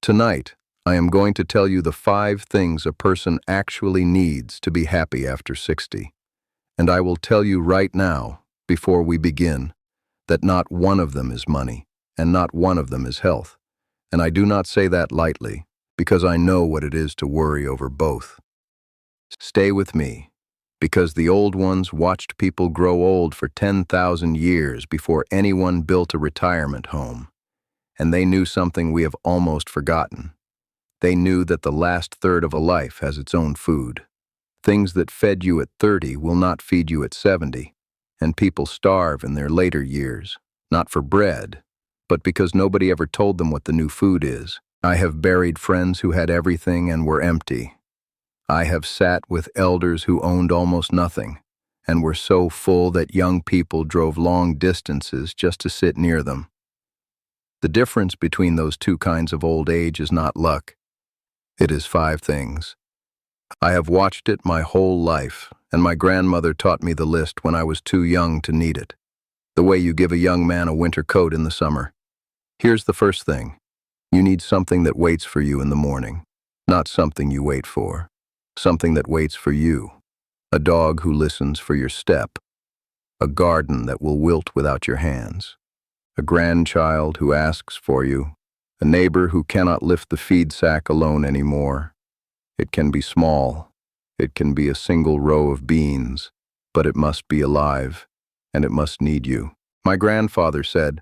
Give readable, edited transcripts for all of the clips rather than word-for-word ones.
Tonight, I am going to tell you the 5 things a person actually needs to be happy after 60. And I will tell you right now, before we begin, that not one of them is money, and not one of them is health. And I do not say that lightly, because I know what it is to worry over both. Stay with me, because the old ones watched people grow old for 10,000 years before anyone built a retirement home. And they knew something we have almost forgotten. They knew that the last third of a life has its own food. Things that fed you at 30 will not feed you at 70, and people starve in their later years, not for bread, but because nobody ever told them what the new food is. I have buried friends who had everything and were empty. I have sat with elders who owned almost nothing, and were so full that young people drove long distances just to sit near them. The difference between those two kinds of old age is not luck. It is 5 things. I have watched it my whole life, and my grandmother taught me the list when I was too young to need it. The way you give a young man a winter coat in the summer. Here's the first thing. You need something that waits for you in the morning, not something you wait for. Something that waits for you. A dog who listens for your step. A garden that will wilt without your hands. A grandchild who asks for you, a neighbor who cannot lift the feed sack alone anymore. It can be small, it can be a single row of beans, but it must be alive, and it must need you. My grandfather said,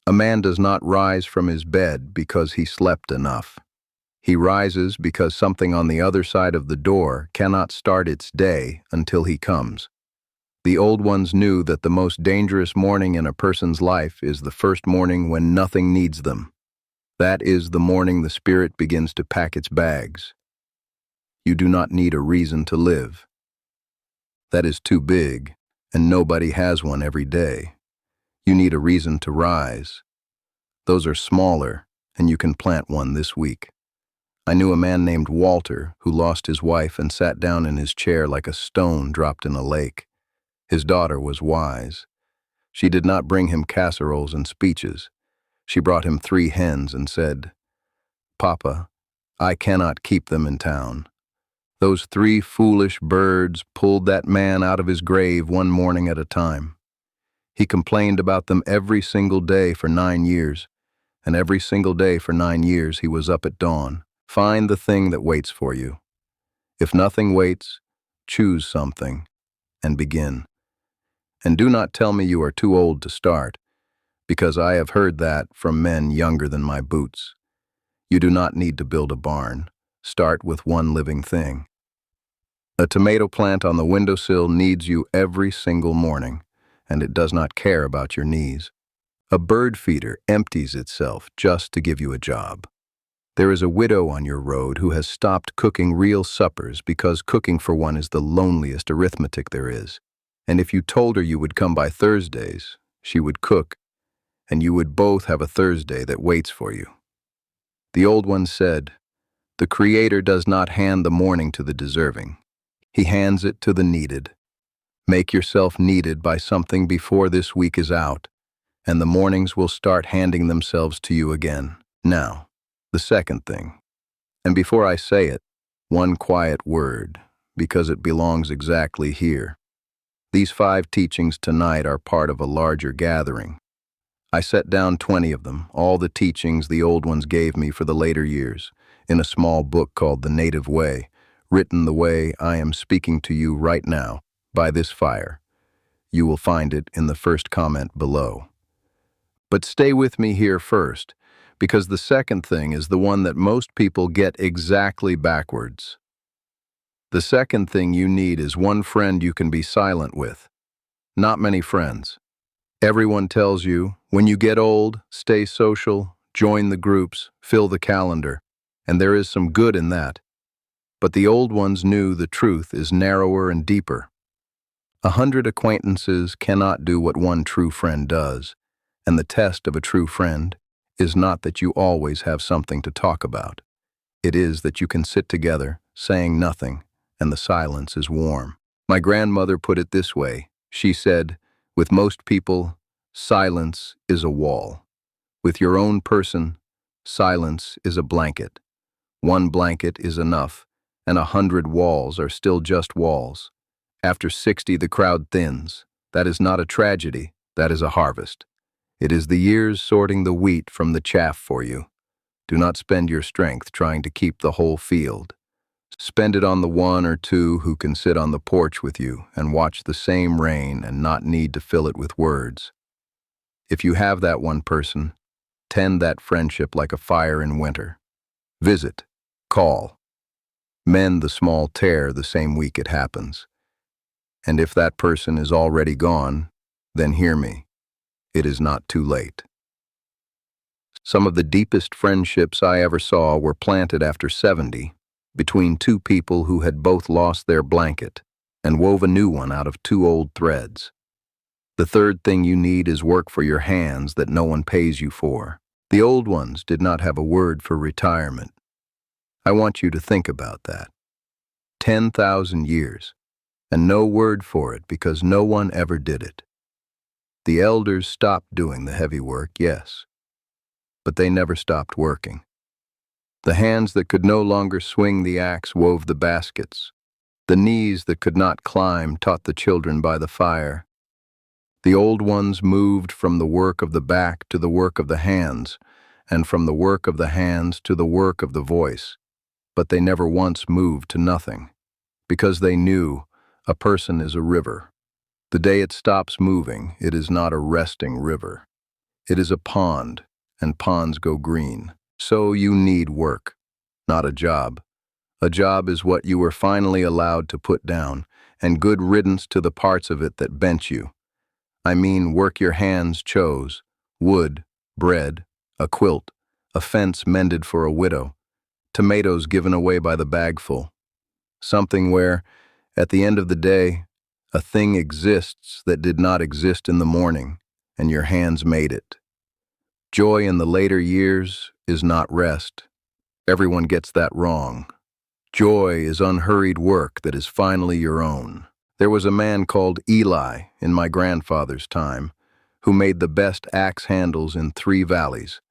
"A man does not rise from his bed because he slept enough. He rises because something on the other side of the door cannot start its day until he comes." The old ones knew that the most dangerous morning in a person's life is the first morning when nothing needs them. That is the morning the spirit begins to pack its bags. You do not need a reason to live. That is too big, and nobody has one every day. You need a reason to rise. Those are smaller, and you can plant one this week. I knew a man named Walter who lost his wife and sat down in his chair like a stone dropped in a lake. His daughter was wise. She did not bring him casseroles and speeches. She brought him 3 hens and said, "Papa, I cannot keep them in town." Those 3 foolish birds pulled that man out of his grave one morning at a time. He complained about them every single day for 9 years, and every single day for 9 years he was up at dawn. Find the thing that waits for you. If nothing waits, choose something and begin. And do not tell me you are too old to start, because I have heard that from men younger than my boots. You do not need to build a barn. Start with one living thing. A tomato plant on the windowsill needs you every single morning, and it does not care about your knees. A bird feeder empties itself just to give you a job. There is a widow on your road who has stopped cooking real suppers because cooking for one is the loneliest arithmetic there is. And if you told her you would come by Thursdays, she would cook, and you would both have a Thursday that waits for you. The old one said, "The Creator does not hand the morning to the deserving. He hands it to the needed. Make yourself needed by something before this week is out, and the mornings will start handing themselves to you again." Now, the second thing. And before I say it, one quiet word, because it belongs exactly here. These 5 teachings tonight are part of a larger gathering. I set down 20 of them, all the teachings the old ones gave me for the later years, in a small book called The Native Way, written the way I am speaking to you right now, by this fire. You will find it in the first comment below. But stay with me here first, because the second thing is the one that most people get exactly backwards. The second thing you need is one friend you can be silent with. Not many friends. Everyone tells you, when you get old, stay social, join the groups, fill the calendar, and there is some good in that. But the old ones knew the truth is narrower and deeper. 100 acquaintances cannot do what one true friend does, and the test of a true friend is not that you always have something to talk about. It is that you can sit together, saying nothing, and the silence is warm. My grandmother put it this way. She said, "With most people, silence is a wall. With your own person, Silence is a blanket. One blanket is enough, and 100 walls are still just walls. After 60, the crowd thins. That is not a tragedy, that is a harvest. It is the years sorting the wheat from the chaff for you. Do not spend your strength trying to keep the whole field. Spend it on the one or two who can sit on the porch with you and watch the same rain and not need to fill it with words. If you have that one person, tend that friendship like a fire in winter. Visit, call, mend the small tear the same week it happens. And if that person is already gone, then hear me. It is not too late. Some of the deepest friendships I ever saw were planted after 70, between two people who had both lost their blanket and wove a new one out of two old threads. The third thing you need is work for your hands that no one pays you for. The old ones did not have a word for retirement. I want you to think about that. 10,000 years, and no word for it because no one ever did it. The elders stopped doing the heavy work, yes, but they never stopped working. The hands that could no longer swing the axe wove the baskets. The knees that could not climb taught the children by the fire. The old ones moved from the work of the back to the work of the hands, and from the work of the hands to the work of the voice, but they never once moved to nothing, because they knew a person is a river. The day it stops moving, it is not a resting river. It is a pond, and ponds go green. So you need work, not a job. A job is what you were finally allowed to put down, and good riddance to the parts of it that bent you. I mean work your hands chose, wood, bread, a quilt, a fence mended for a widow, tomatoes given away by the bagful. Something where, at the end of the day, a thing exists that did not exist in the morning, and your hands made it. Joy in the later years is not rest. Everyone gets that wrong. Joy is unhurried work that is finally your own. There was a man called Eli in my grandfather's time who made the best axe handles in 3 valleys,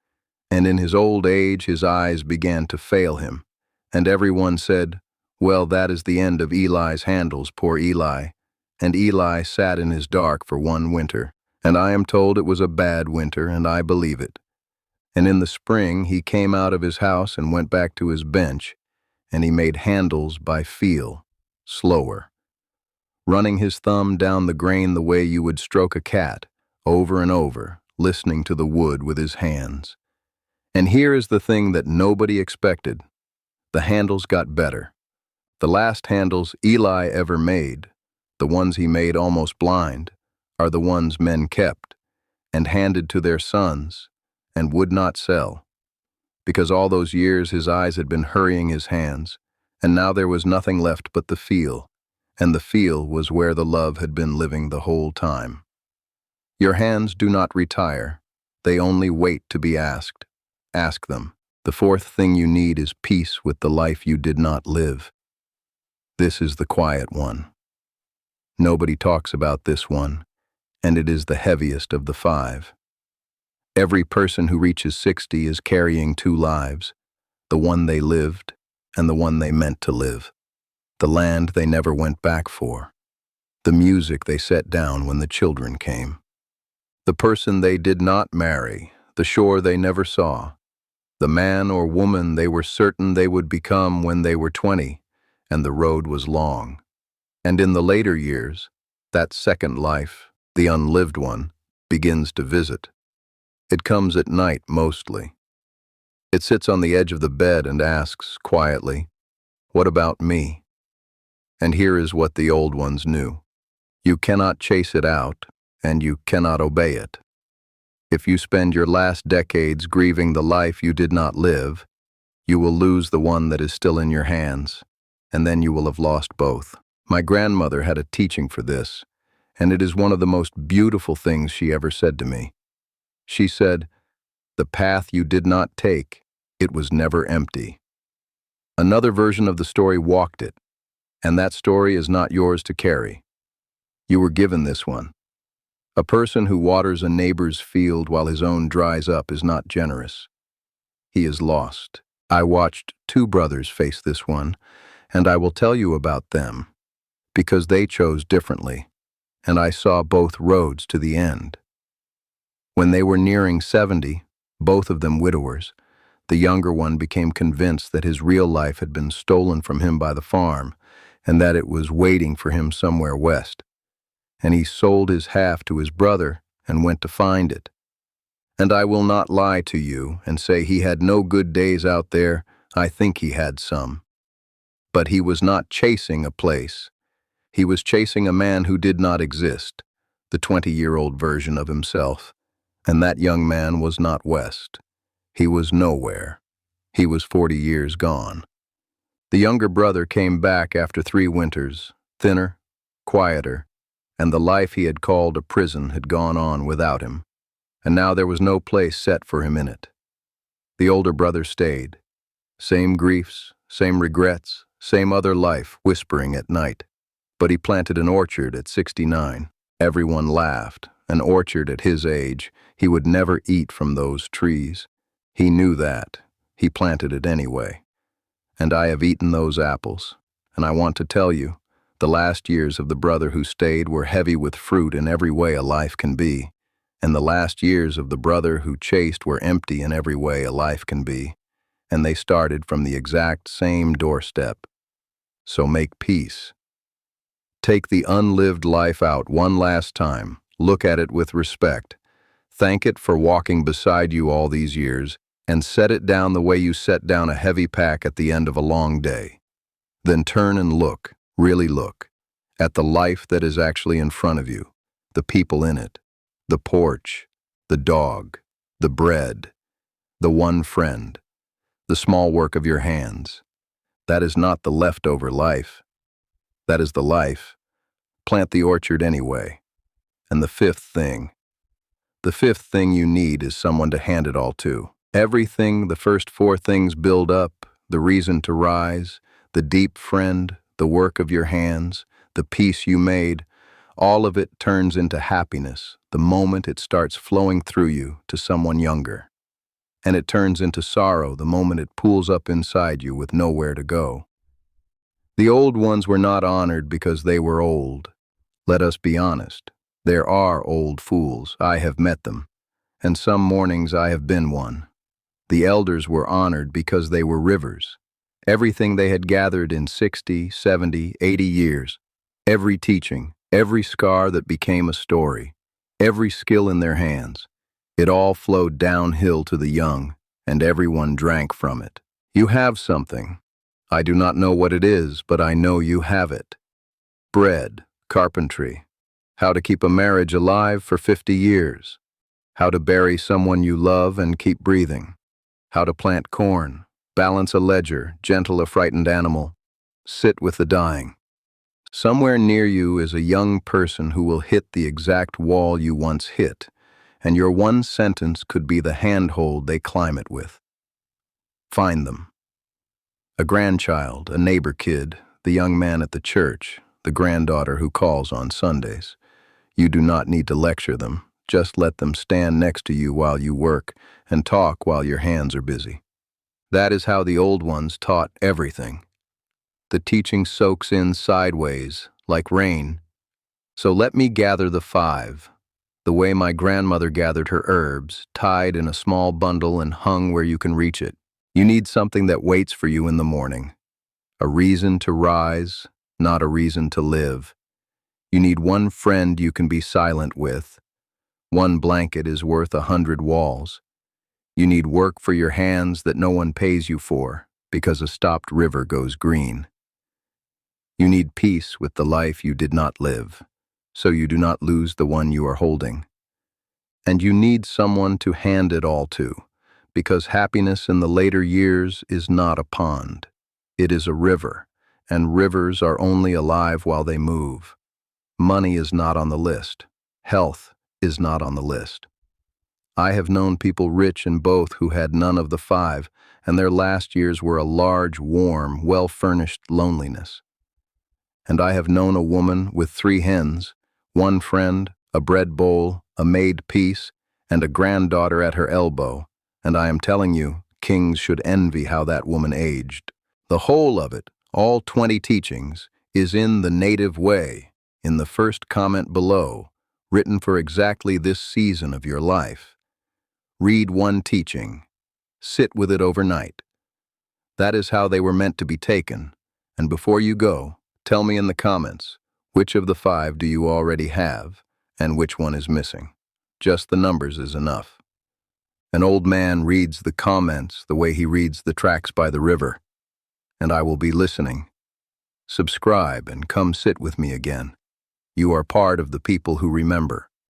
and in his old age his eyes began to fail him, and everyone said, "Well, that is the end of Eli's handles, poor Eli." And Eli sat in his dark for 1 winter, and I am told it was a bad winter, and I believe it. And in the spring he came out of his house and went back to his bench, and he made handles by feel, slower, running his thumb down the grain the way you would stroke a cat, over and over, listening to the wood with his hands. And here is the thing that nobody expected. The handles got better. The last handles Eli ever made, the ones he made almost blind, are the ones men kept and handed to their sons and would not sell, because all those years his eyes had been hurrying his hands, and now there was nothing left but the feel, and the feel was where the love had been living the whole time. Your hands do not retire. They only wait to be asked. Ask them. The fourth thing you need is peace with the life you did not live. This is the quiet one. Nobody talks about this one, and it is the heaviest of the 5. Every person who reaches 60 is carrying 2 lives, the one they lived and the one they meant to live, the land they never went back for, the music they set down when the children came, the person they did not marry, the shore they never saw, the man or woman they were certain they would become when they were 20, and the road was long. And in the later years, that second life, the unlived one, begins to visit. It comes at night mostly. It sits on the edge of the bed and asks quietly, "What about me?" And here is what the old ones knew. You cannot chase it out, and you cannot obey it. If you spend your last decades grieving the life you did not live, you will lose the one that is still in your hands, and then you will have lost both. My grandmother had a teaching for this, and it is one of the most beautiful things she ever said to me. She said, "The path you did not take, it was never empty." Another version of the story walked it, and that story is not yours to carry. You were given this one. A person who waters a neighbor's field while his own dries up is not generous. He is lost. I watched two brothers face this one, and I will tell you about them, because they chose differently, and I saw both roads to the end. When they were nearing 70, both of them widowers, the younger one became convinced that his real life had been stolen from him by the farm, and that it was waiting for him somewhere west. And he sold his half to his brother and went to find it. And I will not lie to you and say he had no good days out there. I think he had some. But he was not chasing a place. He was chasing a man who did not exist, the 20-year-old version of himself. And that young man was not West. He was nowhere. He was 40 years gone. The younger brother came back after 3 winters, thinner, quieter, and the life he had called a prison had gone on without him, and now there was no place set for him in it. The older brother stayed. Same griefs, same regrets, same other life whispering at night. But he planted an orchard at 69. Everyone laughed. An orchard at his age. He would never eat from those trees. He knew that. He planted it anyway. And I have eaten those apples. And I want to tell you, the last years of the brother who stayed were heavy with fruit in every way a life can be. And the last years of the brother who chased were empty in every way a life can be. And they started from the exact same doorstep. So make peace. Take the unlived life out one last time. Look at it with respect. Thank it for walking beside you all these years, and set it down the way you set down a heavy pack at the end of a long day. Then turn and look, really look, at the life that is actually in front of you, the people in it, the porch, the dog, the bread, the one friend, the small work of your hands. That is not the leftover life. That is the life. Plant the orchard anyway. And the fifth thing you need is someone to hand it all to. Everything the first 4 things build up, the reason to rise, the deep friend, the work of your hands, the peace you made, all of it turns into happiness the moment it starts flowing through you to someone younger. And it turns into sorrow the moment it pools up inside you with nowhere to go. The old ones were not honored because they were old. Let us be honest. There are old fools. I have met them. And some mornings I have been one. The elders were honored because they were rivers. Everything they had gathered in 60, 70, 80 years, every teaching, every scar that became a story, every skill in their hands, it all flowed downhill to the young, and everyone drank from it. You have something. I do not know what it is, but I know you have it. Bread, carpentry, how to keep a marriage alive for 50 years, how to bury someone you love and keep breathing, how to plant corn, balance a ledger, gentle a frightened animal, sit with the dying. Somewhere near you is a young person who will hit the exact wall you once hit, and your one sentence could be the handhold they climb it with. Find them. A grandchild, a neighbor kid, the young man at the church, the granddaughter who calls on Sundays. You do not need to lecture them. Just let them stand next to you while you work and talk while your hands are busy. That is how the old ones taught everything. The teaching soaks in sideways, like rain. So let me gather the 5, the way my grandmother gathered her herbs, tied in a small bundle and hung where you can reach it. You need something that waits for you in the morning. A reason to rise, not a reason to live. You need one friend you can be silent with. One blanket is worth 100 walls. You need work for your hands that no one pays you for, because a stopped river goes green. You need peace with the life you did not live, so you do not lose the one you are holding. And you need someone to hand it all to, because happiness in the later years is not a pond. It is a river, and rivers are only alive while they move. Money is not on the list. Health is not on the list. I have known people rich in both who had none of the 5, and their last years were a large, warm, well-furnished loneliness. And I have known a woman with 3 hens, one friend, a bread bowl, a made peace, and a granddaughter at her elbow, and I am telling you, Kings should envy how that woman aged. The whole of it, all 20 teachings, is in the native way, in the first comment below, written for exactly this season of your life. Read one teaching. Sit with it overnight. That is how they were meant to be taken. And before you go, tell me in the comments, which of the 5 do you already have, and which one is missing? Just the numbers is enough. An old man reads the comments the way he reads the tracks by the river. And I will be listening. Subscribe and come sit with me again. You are part of the people who remember.